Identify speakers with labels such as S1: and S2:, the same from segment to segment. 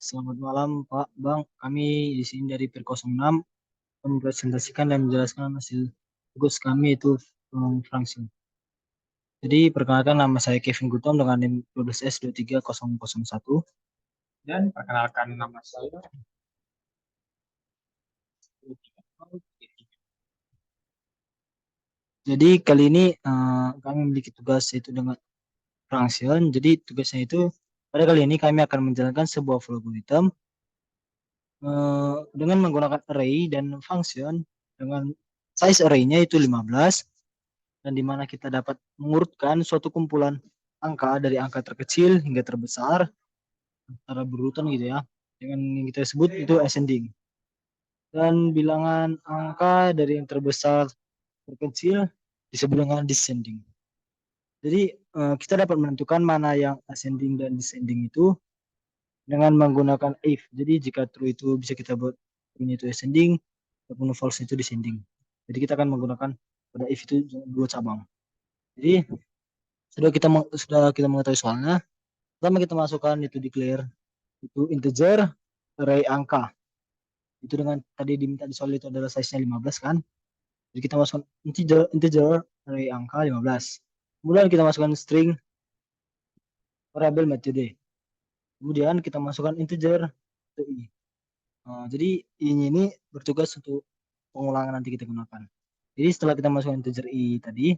S1: Selamat malam Pak, Bang. Kami di sini dari PIR 06 mempresentasikan dan menjelaskan hasil tugas kami itu Franksin. Jadi perkenalkan nama saya Kevin Gutom dengan NIM 12S23001.
S2: Dan perkenalkan nama saya.
S1: Jadi kali ini kami memiliki tugas yaitu dengan Franksin. Jadi tugasnya itu pada kali ini kami akan menjalankan sebuah algoritma dengan menggunakan array dan function dengan size array-nya itu 15 dan di mana kita dapat mengurutkan suatu kumpulan angka dari angka terkecil hingga terbesar secara berurutan gitu ya, dengan yang kita sebut itu ascending, dan bilangan angka dari yang terbesar terkecil disebut dengan descending. Jadi kita dapat menentukan mana yang ascending dan descending itu dengan menggunakan if. Jadi jika true itu bisa kita buat ini itu ascending, ataupun false itu descending. Jadi kita akan menggunakan pada if itu dua cabang. Jadi sudah kita mengetahui soalnya. Pertama kita masukkan itu declare itu integer array angka. Itu dengan tadi diminta di soal itu adalah size-nya 15 kan. Jadi kita masukkan integer array angka 15. Kemudian kita masukkan string variable metode. Kemudian kita masukkan integer itu i. Jadi ini bertugas untuk pengulangan nanti kita gunakan. Jadi setelah kita masukkan integer i tadi,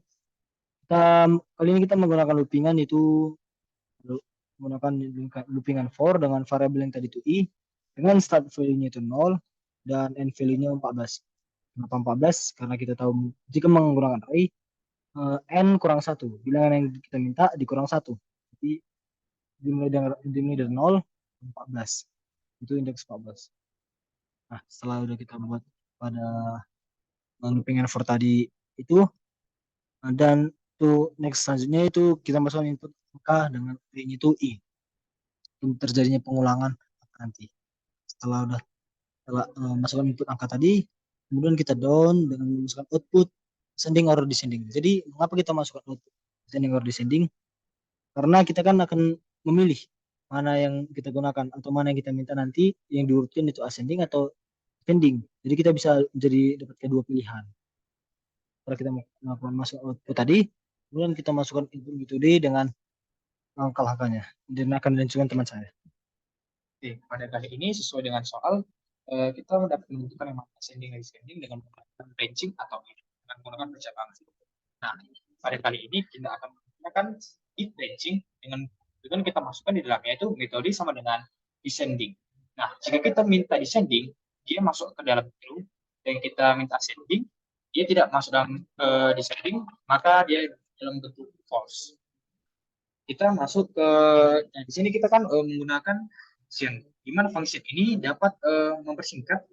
S1: kali ini kita menggunakan loopingan itu menggunakan loopingan for dengan variabel yang tadi itu i dengan start value-nya itu 0 dan end value-nya 14. Kenapa 14? Karena kita tahu jika menggunakan array n kurang 1, bilangan yang kita minta dikurang 1. Jadi dimulai dari 0 14. Itu indeks 14. Nah, setelah udah kita buat pada loopingan for tadi itu dan tuh next selanjutnya itu kita masukkan input angka dengan array-nya itu i. Terjadinya pengulangan nanti. Setelah masukkan input angka tadi, kemudian kita down dengan memasukkan output ascending or descending. Jadi mengapa kita masukkan output ascending or descending? Karena kita kan akan memilih mana yang kita gunakan atau mana yang kita minta nanti yang diurutkan itu ascending atau descending. Jadi kita bisa jadi dapat kedua pilihan. Setelah kita melakukan masuk output tadi, kemudian kita masukkan input metode dengan angka-angkanya dan akan dilanjutkan teman saya.
S2: Oke, pada kali ini sesuai dengan soal, kita dapat menentukan yang mana ascending dan descending dengan menggunakan branching atau dengan menggunakan percabangan. Nah, pada kali ini kita akan menggunakan if branching dengan kita masukkan di dalamnya itu metode sama dengan descending. Nah, jika kita minta descending, dia masuk ke dalam true, dan kita minta ascending, dia tidak masuk dalam descending, maka dia dalam bentuk false. Kita masuk ke di sini kita kan menggunakan function, di mana function ini dapat mempersingkat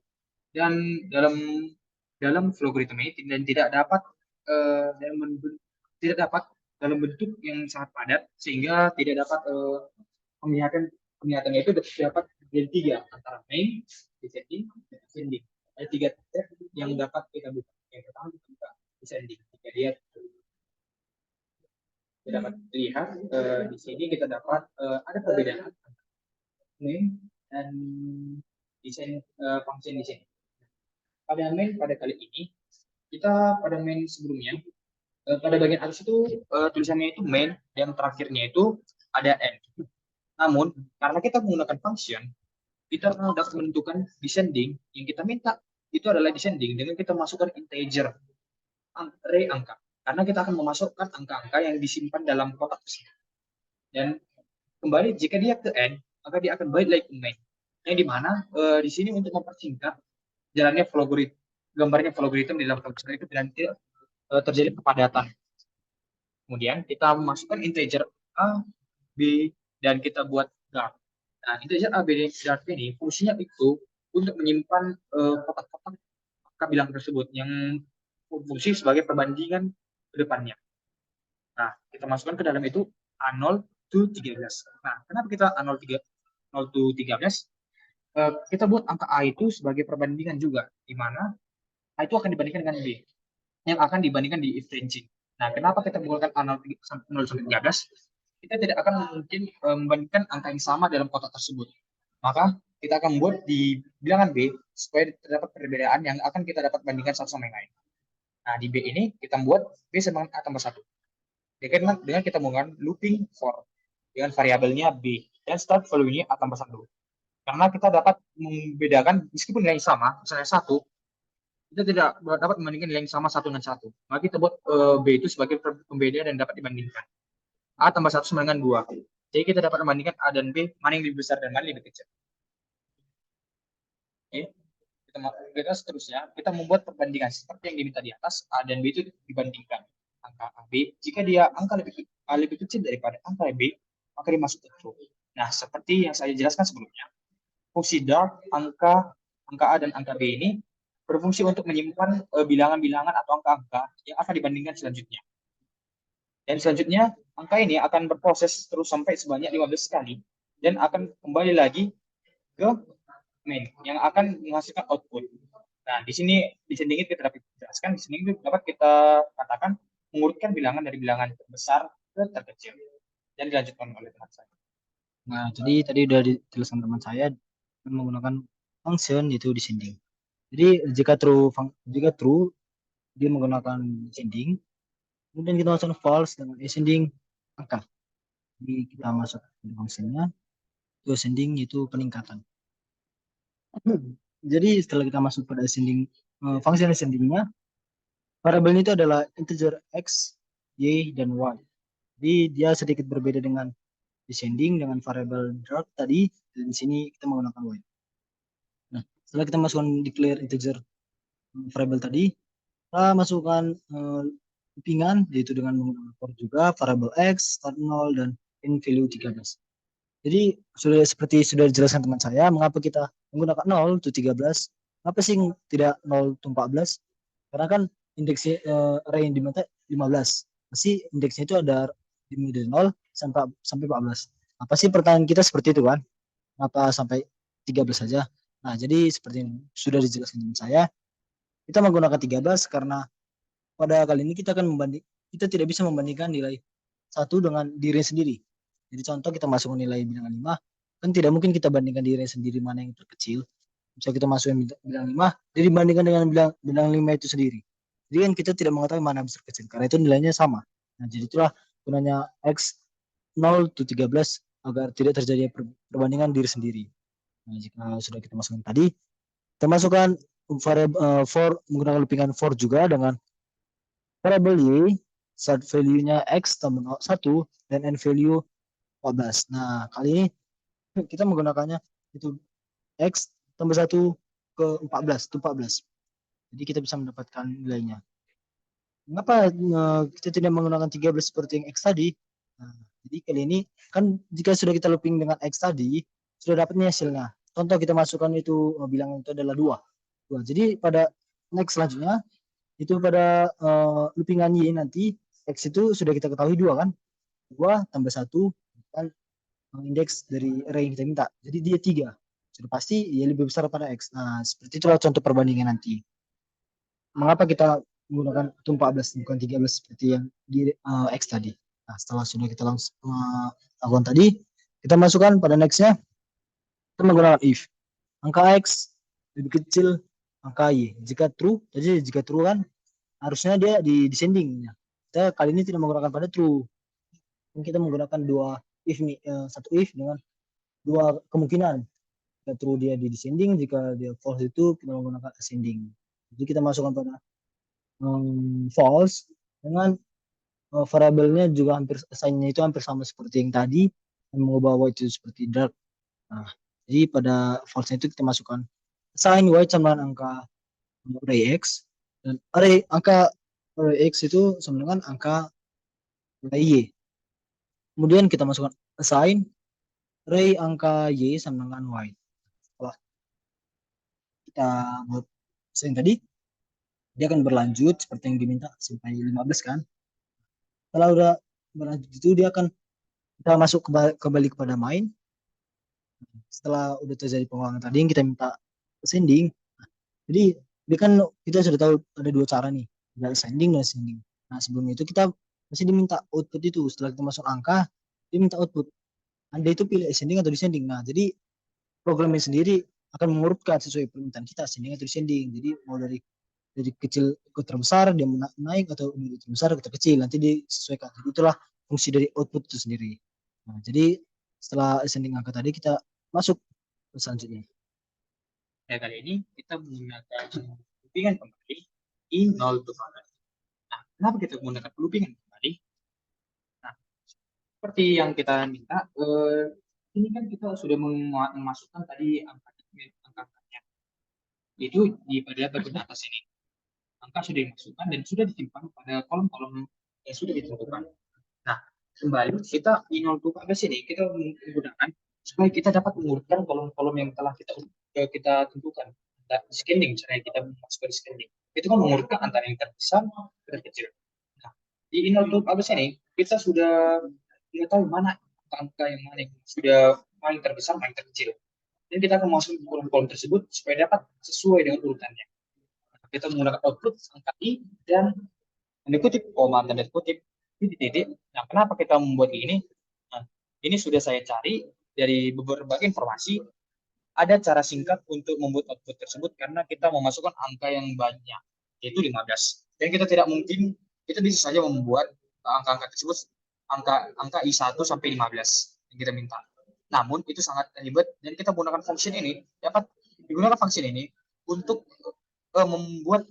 S2: dan dalam logaritma ini dan tidak dapat dalam bentuk yang sangat padat sehingga tidak dapat penglihatannya itu dapat jadi tiga antara main, descending, dan ascending. Ada tiga step yang dapat kita buka. Yang pertama kita buka descending. Jika dia dapat lihat di sini kita dapat ada perbedaan main dan desain function di sini. Pada main pada kali ini kita pada main sebelumnya pada bagian atas itu tulisannya itu main dan terakhirnya itu ada n. Namun karena kita menggunakan function, kita dapat menentukan descending yang kita minta itu adalah descending dengan kita masukkan integer array angka. Karena kita akan memasukkan angka-angka yang disimpan dalam kotak tersebut. Dan kembali jika dia ke n, maka dia akan balik lagi ke main. Yang dimana di sini untuk mempersingkat jalannya logaritma, gambarnya logaritma di dalam function itu dan tidak terjadi kepadatan. Kemudian kita masukkan integer a, b, dan kita buat dart. Nah, integer a, b, dan dart ini fungsinya itu untuk menyimpan kotak-kotak angka bilang tersebut yang fungsi sebagai perbandingan ke depannya. Nah, kita masukkan ke dalam itu A0 to 13. Nah, kenapa kita A0 to 13? Kita buat angka A itu sebagai perbandingan juga, di mana A itu akan dibandingkan dengan B, yang akan dibandingkan di if ranging. Nah, kenapa kita menggunakan A0 sampai 13? Kita tidak akan mungkin membandingkan angka yang sama dalam kotak tersebut. Maka kita akan membuat di bilangan B supaya terdapat perbedaan yang akan kita dapat bandingkan satu sama yang lain. Nah, di B ini kita membuat B sama A tambah 1. Dengan kita menggunakan looping for dengan variabelnya B dan start value-nya A tambah 1. Karena kita dapat membedakan meskipun nilai sama, misalnya 1, kita tidak dapat membandingkan nilai yang sama 1 dengan 1. Maka kita buat B itu sebagai pembeda dan dapat dibandingkan. A tambah 1 sama dengan 2. Jadi kita dapat membandingkan A dan B, mana yang lebih besar dan mana yang lebih kecil. Oke. Kita seterusnya, kita membuat perbandingan seperti yang diminta di atas, A dan B itu dibandingkan. Angka A, B, jika dia angka lebih kecil daripada angka B, maka dimasuk ke true. Nah, seperti yang saya jelaskan sebelumnya, fungsi dart, angka A dan angka B ini berfungsi untuk menyimpan bilangan-bilangan atau angka-angka yang akan dibandingkan selanjutnya. Dan selanjutnya, angka ini akan berproses terus sampai sebanyak 15 kali dan akan kembali lagi ke main yang akan menghasilkan output. Nah, di sini descending itu kita dapat jelaskan, di sini dapat kita katakan mengurutkan bilangan dari bilangan terbesar ke terkecil dan dilanjutkan oleh teman saya.
S1: Nah, jadi tadi udah dijelaskan teman saya menggunakan function itu descending. Jadi jika true dia menggunakan descending, kemudian kita masuk false dengan ascending angka. Jadi kita masuk ke fungsinya, itu ascending itu peningkatan. Jadi setelah kita masuk pada ascending, function ascendingnya, variabelnya itu adalah integer x, y, dan y. Jadi dia sedikit berbeda dengan descending dengan variabel dart tadi, dan di sini kita menggunakan y. Nah, setelah kita masukkan declare integer variabel tadi, kita masukkan loopingan yaitu dengan menggunakan for juga variabel x, start 0, dan in value 13. Jadi seperti sudah dijelaskan teman saya, mengapa kita menggunakan 0 to 13, kenapa sih tidak 0 to 14? Karena kan indeksnya array yang diminta 15. Pasti indeksnya itu ada dimulai dari 0 sampai 14. Apa sih pertanyaan kita seperti itu kan? Kenapa sampai 13 saja? Nah, jadi seperti yang sudah dijelaskan teman saya, kita menggunakan 13 karena pada kali ini kita tidak bisa membandingkan nilai satu dengan diri sendiri. Jadi contoh kita masuk nilai bilangan 5, kan tidak mungkin kita bandingkan diri sendiri mana yang terkecil. Bisa kita masukin bilangan 5, jadi dibandingkan dengan bilangan 5 itu sendiri. Jadi kan kita tidak mengetahui mana besar kecil, karena itu nilainya sama. Nah, jadi itulah gunanya X 0 to 13 agar tidak terjadi perbandingan diri sendiri. Nah, jika sudah kita masukkan tadi, kita masukkan variable for menggunakan loopingan for juga dengan variable y, start value-nya x tambah 1 dan end value 14. Nah, kali ini kita menggunakannya itu x tambah 1 ke 14, itu 14. Jadi kita bisa mendapatkan nilainya. Mengapa kita tidak menggunakan 13 seperti yang x tadi? Nah, jadi kali ini kan jika sudah kita looping dengan x tadi, sudah dapatnya hasilnya. Contoh kita masukkan itu bilangan itu adalah 2. Jadi pada next selanjutnya itu pada loopingan y nanti x itu sudah kita ketahui 2 kan? 2 tambah 1 kan indeks dari array yang kita minta. Jadi dia 3. Sudah pasti ya lebih besar pada x. Nah, seperti itulah contoh perbandingan nanti. Mengapa kita menggunakan 14 bukan 13 seperti yang di x tadi. Nah, setelah sudah kita langsung lakukan tadi, kita masukkan pada nextnya, kita menggunakan if. Angka x lebih kecil angka y. Jika true, jadi jika true kan harusnya dia di descending. Kita kali ini tidak menggunakan pada true. Kita menggunakan satu if dengan dua kemungkinan. Jika true dia di descending, jika dia false itu kita menggunakan ascending. Jadi kita masukkan pada false dengan variabelnya juga assignnya itu hampir sama seperti yang tadi, dan mengubah y itu seperti dark. Nah, jadi pada false itu kita masukkan assign y sama dengan angka array x, dan angka array x itu sama dengan angka array y. Kemudian kita masukkan assign array angka y sama dengan y. Setelah kita buat assign tadi, dia akan berlanjut seperti yang diminta sampai 15 kan. Setelah udah berlanjut itu dia akan kita masuk kembali kepada main. Setelah udah terjadi pengulangan tadi yang kita minta ascending. Jadi dia kan kita sudah tahu ada dua cara nih, ada ascending dan ascending. Nah, sebelum itu kita masih diminta output itu. Setelah kita masuk angka, dia minta output. Anda itu pilih ascending atau descending. Nah, jadi programnya sendiri akan mengurutkan sesuai permintaan kita, ascending atau descending. Jadi mau dari kecil ke terbesar dia naik, atau dari terbesar ke terkecil nanti disesuaikan. Jadi itulah fungsi dari output itu sendiri. Nah, jadi setelah ascending angka tadi kita masuk ke selanjutnya.
S2: Nah, kali ini kita menggunakan loopingan kembali di 0 to 15. Nah, kenapa kita menggunakan loopingan kembali? Nah, seperti yang kita minta, ini kan kita sudah memasukkan tadi angka-angkanya. Itu pada bagian atas ini. Angka sudah dimasukkan dan sudah disimpan pada kolom-kolom yang sudah ditentukan. Nah, kembali kita di 0 to 15 ini kita menggunakan supaya kita dapat mengurutkan kolom-kolom yang telah kita tentukan. Nah, scanning, cara kita masukkan scanning. Itu kan mengurutkan antara yang terbesar dan terkecil. Nah, di 0 to 15 ini kita sudah mengetahui mana angka yang mana yang sudah paling terbesar, paling terkecil. Dan kita akan masuk ke kolom-kolom tersebut supaya dapat sesuai dengan urutannya. Nah, kita menggunakan output angka I dan tanda kutip, koma, tanda kutip, titik. Nah, kenapa kita membuat ini? Nah, ini sudah saya cari dari beberapa informasi. Ada cara singkat untuk membuat output tersebut karena kita memasukkan angka yang banyak, yaitu 15. Dan kita tidak mungkin, kita bisa saja membuat angka-angka tersebut angka I1 sampai 15 yang kita minta. Namun itu sangat ribet dan kita menggunakan function ini, dapat digunakan function ini untuk membuat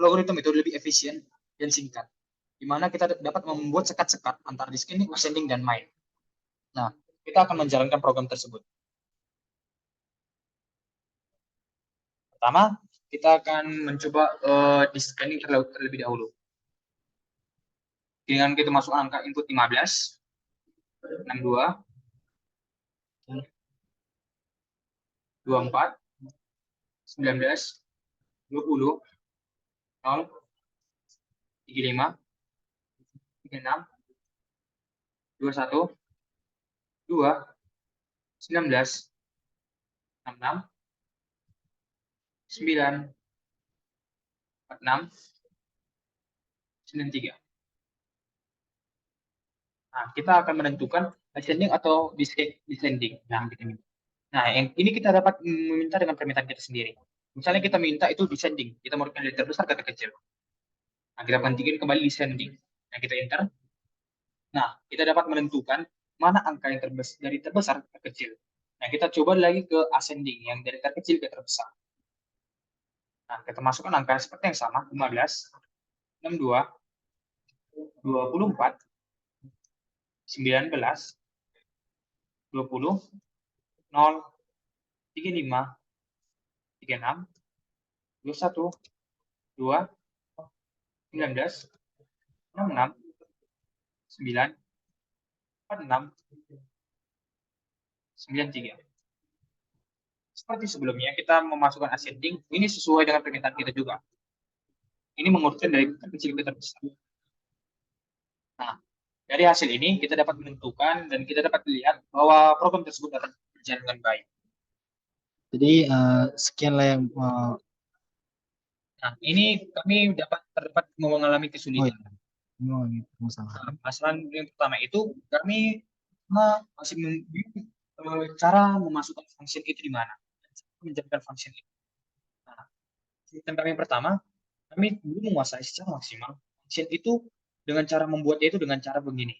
S2: logaritma itu lebih efisien dan singkat, di mana kita dapat membuat sekat-sekat antara descending, ascending, dan main. Nah, kita akan menjalankan program tersebut. Pertama, kita akan mencoba descending terlebih dahulu. Dengan kita masuk angka input 15, 62, 24, 19, 20, 0, 35, 36, 21, 2, 19, 66, 9, 46, 93. Nah, kita akan menentukan ascending atau descending. Nah, yang ini kita dapat meminta dengan permintaan kita sendiri. Misalnya kita minta itu descending, kita mau dari terbesar ke terkecil. Nah, kita pentingin kembali descending. Nah, kita enter. Nah, kita dapat menentukan mana angka yang dari terbesar ke terkecil. Nah, kita coba lagi ke ascending, yang dari terkecil ke terbesar. Nah, kita masukkan angka seperti yang sama, 15, 62, 24, 19, 20, 0, 35, 36, 21, 2, 19, 66, 9, 46, 93. Seperti sebelumnya, kita memasukkan ascending, ini sesuai dengan permintaan kita juga. Ini mengurutkan dari terkecil ke terbesar. Nah, dari hasil ini kita dapat menentukan dan kita dapat lihat bahwa program tersebut dapat berjalan dengan baik.
S1: Jadi sekianlah yang
S2: Nah, ini kami terdapat mengalami kesulitan. Masalah yang pertama itu kami masih bingung cara memasukkan function itu di mana, menjadikan function itu. Nah, sistem kami yang pertama, kami belum menguasai secara maksimal function itu dengan cara membuatnya itu dengan cara begini.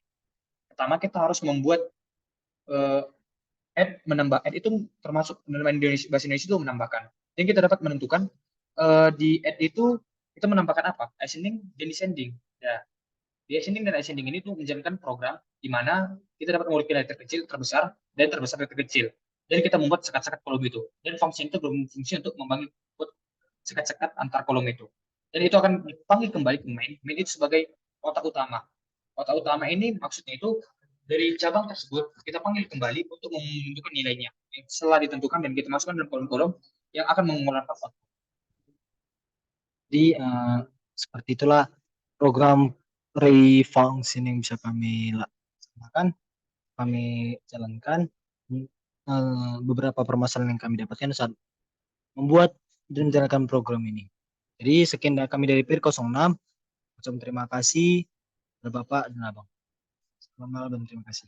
S2: Pertama, kita harus membuat add, menambah add itu termasuk dalam bahasa Indonesia itu menambahkan. Jadi kita dapat menentukan di add itu kita menambahkan apa? Ascending dan descending. Ya. Di ascending dan ascending ini tuh menjalankan program di mana kita dapat mengurutkan dari terkecil, terbesar, dan terbesar ke terkecil. Dan kita membuat sekat-sekat kolom itu. Dan function itu berfungsi untuk membangun sekat-sekat antar kolom itu. Dan itu akan dipanggil kembali ke main. Main itu sebagai otak utama. Otak utama ini maksudnya itu dari cabang tersebut kita panggil kembali untuk menentukan nilainya. Setelah ditentukan dan kita masukkan dalam kolom-kolom yang akan mengeluarkan output.
S1: Jadi seperti itulah program ray function yang bisa kami laksanakan, kami jalankan. Beberapa permasalahan yang kami dapatkan saat membuat dan menjalankan program ini. Jadi sekian dari kami dari PIR 06. Terima kasih kepada Bapak dan Abang. Selamat malam dan terima kasih.